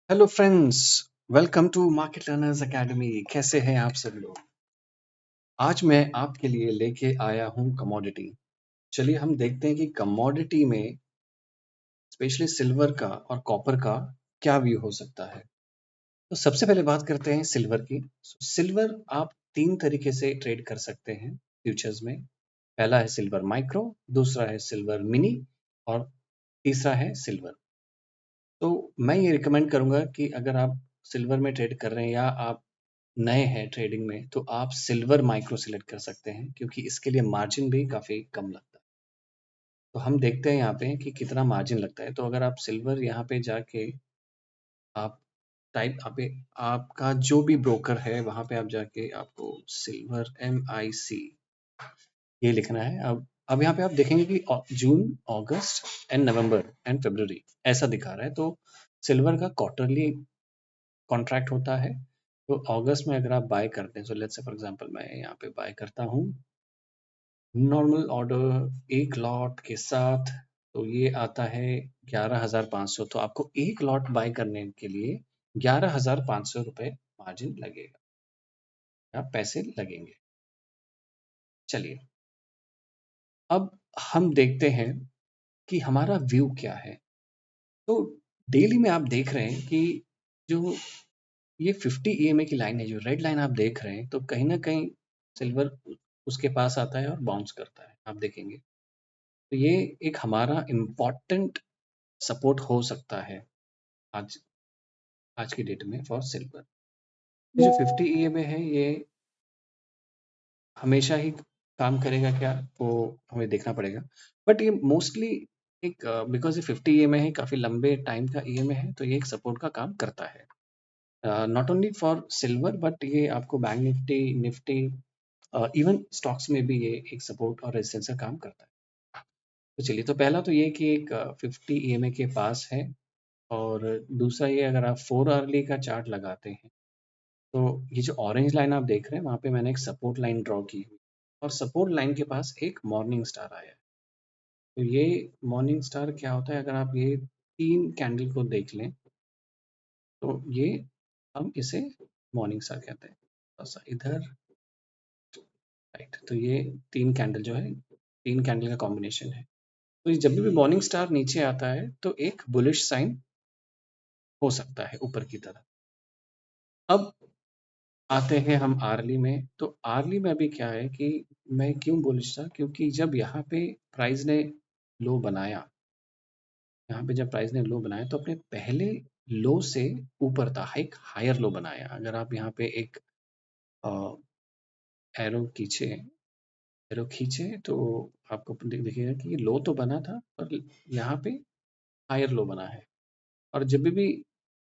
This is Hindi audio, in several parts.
Hello friends, welcome to market learners academy. कैसे हैं आप सब लोग? आज मैं आपके लिए लेके आया हूँ कमोडिटी। चलिए हम देखते हैं कि कमोडिटी में स्पेशली सिल्वर का और कॉपर का क्या व्यू हो सकता है। तो सबसे पहले बात करते हैं सिल्वर की। सिल्वर आप तीन तरीके से ट्रेड कर सकते हैं फ्यूचर्स में। पहला है सिल्वर माइक्रो, दूसरा है सिल्वर मिनी और तीसरा है सिल्वर। तो मैं ये रिकमेंड करूंगा कि अगर आप सिल्वर में ट्रेड कर रहे हैं या आप नए हैं ट्रेडिंग में, तो आप सिल्वर माइक्रो सिलेक्ट कर सकते हैं क्योंकि इसके लिए मार्जिन भी काफ़ी कम लगता है। तो हम देखते हैं यहाँ पे कि कितना मार्जिन लगता है। तो अगर आप सिल्वर यहाँ पे जाके आप टाइप आप आपका जो भी ब्रोकर है वहाँ पे आप जाके आपको सिल्वर MIC ये लिखना है। अब यहाँ पे आप देखेंगे कि जून, अगस्त एंड नवंबर एंड फरवरी ऐसा दिखा रहा है। तो सिल्वर का क्वार्टरली कॉन्ट्रैक्ट होता है। तो अगस्त में अगर आप बाय करते हैं, so let's say for example मैं यहाँ पे बाय करता हूँ नॉर्मल ऑर्डर एक लॉट के साथ, तो ये आता है 11,500। तो आपको एक लॉट बाय करने के लिए 11,500 रुपये मार्जिन लगेगा या पैसे लगेंगे। चलिए अब हम देखते हैं कि हमारा व्यू क्या है। तो डेली में आप देख रहे हैं कि जो ये 50 EMA की लाइन है, जो रेड लाइन आप देख रहे हैं, तो कहीं न कहीं सिल्वर उसके पास आता है और बाउंस करता है, आप देखेंगे। तो ये एक हमारा इम्पोर्टेंट सपोर्ट हो सकता है आज आज की डेट में फॉर सिल्वर। ये जो 50 EMA है, ये हमेशा ही काम करेगा क्या, वो हमें देखना पड़ेगा। बट ये मोस्टली एक बिकॉज़ ये 50 EMA है, काफ़ी लंबे टाइम का EMA है, तो ये एक सपोर्ट का काम करता है। Not only for silver but ये आपको bank Nifty, Nifty even stocks में भी ये एक सपोर्ट और रेजिस्टेंस का काम करता है। तो चलिए, तो पहला तो ये कि एक 50 EMA के पास है और दूसरा ये अगर आप 4 आवरली का चार्ट लगाते हैं, तो ये जो ऑरेंज लाइन आप देख रहे हैं, वहाँ पे मैंने एक सपोर्ट लाइन ड्रॉ की हुई और सपोर्ट लाइन के पास एक मॉर्निंग स्टार आया है। तो ये मॉर्निंग स्टार क्या होता है, अगर आप ये 3 कैंडल को देख लें, तो ये हम इसे मॉर्निंग स्टार कहते हैं। थोड़ा-सा इधर, राइट। तो ये 3 कैंडल जो है, 3 कैंडल का कॉम्बिनेशन है। तो ये जब भी मॉर्निंग स्टार नीचे आता है, तो एक बुलिश साइन हो सकता है ऊपर की तरफ। अब आते हैं हम आर्ली में। तो आर्ली में अभी क्या है कि मैं क्यों बुलिश था, क्योंकि जब यहाँ पे प्राइस ने लो बनाया, यहाँ पे जब प्राइस ने लो बनाया तो अपने पहले लो से ऊपर था, एक हायर लो बनाया। अगर आप यहाँ पे एक एरो खींचे एरो खींचे तो आपको दिखेगा कि ये लो तो बना था पर यहाँ पे हायर लो बना है। और जब भी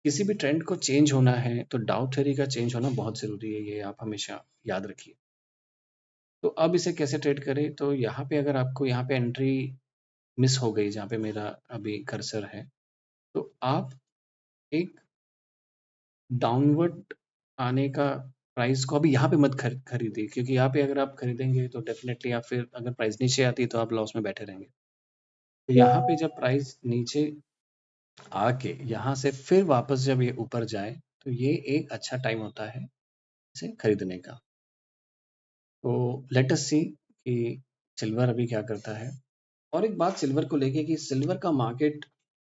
किसी भी ट्रेंड को चेंज होना है, तो डाउ थ्योरी का चेंज होना बहुत ज़रूरी है, ये आप हमेशा याद रखिए। तो अब इसे कैसे ट्रेड करें? तो यहाँ पे अगर आपको यहाँ पे एंट्री मिस हो गई, जहाँ पे मेरा अभी कर्सर है, तो आप एक डाउनवर्ड आने का प्राइस को अभी यहाँ पे मत खरीदिए, क्योंकि यहाँ पे अगर आप खरीदेंगे तो डेफिनेटली आप फिर अगर प्राइस नीचे आती है तो आप लॉस में बैठे रहेंगे। तो यहाँ पे जब प्राइस नीचे आके यहाँ से फिर वापस जब ये ऊपर जाए, तो ये एक अच्छा टाइम होता है इसे खरीदने का। तो लेट अस सी कि सिल्वर अभी क्या करता है। और एक बात सिल्वर को लेके कि सिल्वर का मार्केट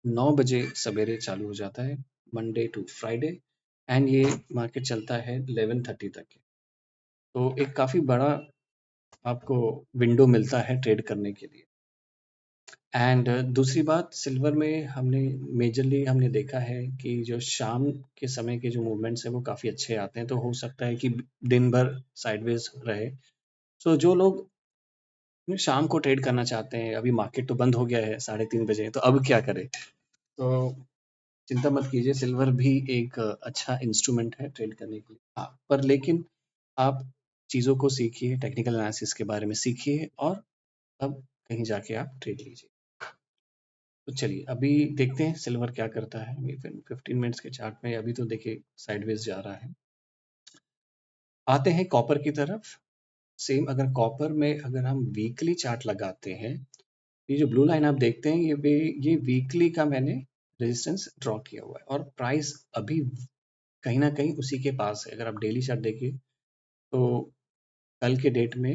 9 बजे सवेरे चालू हो जाता है, मंडे टू फ्राइडे, एंड ये मार्केट चलता है 11:30 तक के। तो एक काफ़ी बड़ा आपको विंडो मिलता है ट्रेड करने के लिए। एंड दूसरी बात, सिल्वर में हमने मेजरली हमने देखा है कि जो शाम के समय के जो मूवमेंट्स हैं वो काफ़ी अच्छे आते हैं। तो हो सकता है कि दिन भर साइडवेज रहे। सो जो लोग शाम को ट्रेड करना चाहते हैं, अभी मार्केट तो बंद हो गया है 3:30 बजे, तो अब क्या करें? तो चिंता मत कीजिए, सिल्वर भी एक अच्छा इंस्ट्रूमेंट है ट्रेड करने के लिए। हाँ, पर लेकिन आप चीज़ों को सीखिए, टेक्निकल एनालिसिस के बारे में सीखिए और तब कहीं जाके आप ट्रेड लीजिए। तो चलिए अभी देखते हैं सिल्वर क्या करता है। अभी 15 मिनट्स के चार्ट में अभी तो देखिए साइडवेज जा रहा है। आते हैं कॉपर की तरफ। सेम अगर कॉपर में अगर हम वीकली चार्ट लगाते हैं, ये जो ब्लू लाइन आप देखते हैं, ये वीकली का मैंने रेजिस्टेंस ड्रॉ किया हुआ है और प्राइस अभी कहीं ना कहीं उसी के पास है। अगर आप डेली चार्ट देखिए तो कल के डेट में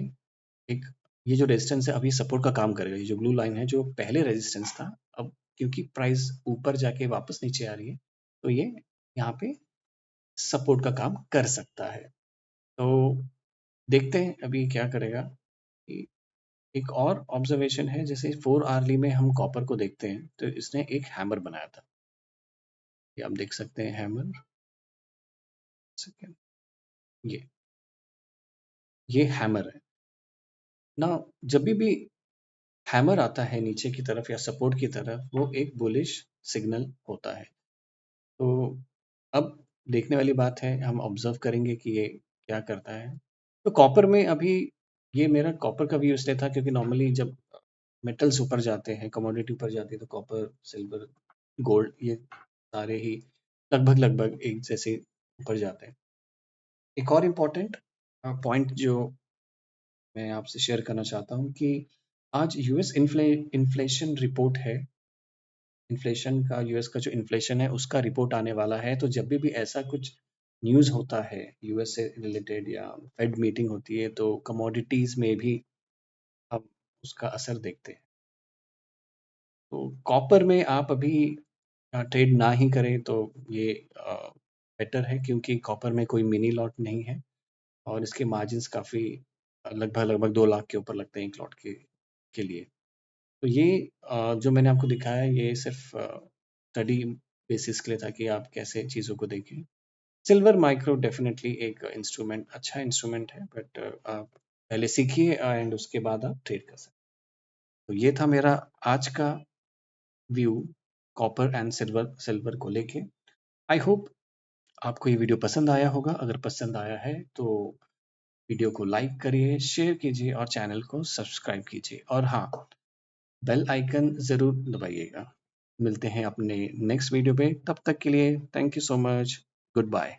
एक ये जो रेजिस्टेंस है अभी सपोर्ट का काम करेगा। ये जो ब्लू लाइन है जो पहले रेजिस्टेंस था, अब क्योंकि प्राइस ऊपर जाके वापस नीचे आ रही है तो ये यहाँ पे सपोर्ट का काम कर सकता है। तो देखते हैं अभी क्या करेगा। एक और ऑब्जर्वेशन है, जैसे 4 आवर्ली में हम कॉपर को देखते हैं तो इसने एक हैमर बनाया था। ये आप देख सकते हैं हैमर, सेकेंड, ये हैमर है ना। जब भी हैमर आता है नीचे की तरफ या सपोर्ट की तरफ, वो एक बुलिश सिग्नल होता है। तो अब देखने वाली बात है, हम ऑब्जर्व करेंगे कि ये क्या करता है। तो कॉपर में अभी ये मेरा कॉपर का व्यू इसलिए था क्योंकि नॉर्मली जब मेटल्स ऊपर जाते हैं, कमोडिटी ऊपर जाती है तो कॉपर, सिल्वर, गोल्ड ये सारे ही लगभग लगभग एक जैसे ऊपर जाते हैं। एक और इम्पोर्टेंट पॉइंट जो मैं आपसे शेयर करना चाहता हूँ कि आज यूएस इन्फ्लेशन रिपोर्ट है। इन्फ्लेशन का, यूएस का जो इन्फ्लेशन है उसका रिपोर्ट आने वाला है। तो जब भी ऐसा कुछ न्यूज़ होता है यूएस से रिलेटेड या फेड मीटिंग होती है तो कमोडिटीज़ में भी हम उसका असर देखते हैं। तो कॉपर में आप अभी ट्रेड ना ही करें तो ये बेटर है, क्योंकि कॉपर में कोई मिनी लॉट नहीं है और इसके मार्जिन्स काफ़ी लगभग लगभग 2 लाख के ऊपर लगते हैं एक लॉट के लिए। तो ये जो मैंने आपको दिखाया ये सिर्फ स्टडी बेसिस के लिए था कि आप कैसे चीज़ों को देखें। सिल्वर माइक्रो डेफिनेटली एक इंस्ट्रूमेंट, अच्छा इंस्ट्रूमेंट है, बट आप पहले सीखिए एंड उसके बाद आप ट्रेड कर सकते हैं। तो ये था मेरा आज का view copper and silver silver को लेके। आई होप आपको ये वीडियो पसंद आया होगा। अगर पसंद आया है तो वीडियो को लाइक करिए, शेयर कीजिए और चैनल को सब्सक्राइब कीजिए। और हाँ, बेल आइकन ज़रूर दबाइएगा। मिलते हैं अपने नेक्स्ट वीडियो पे, तब तक के लिए thank you so much. Good bye.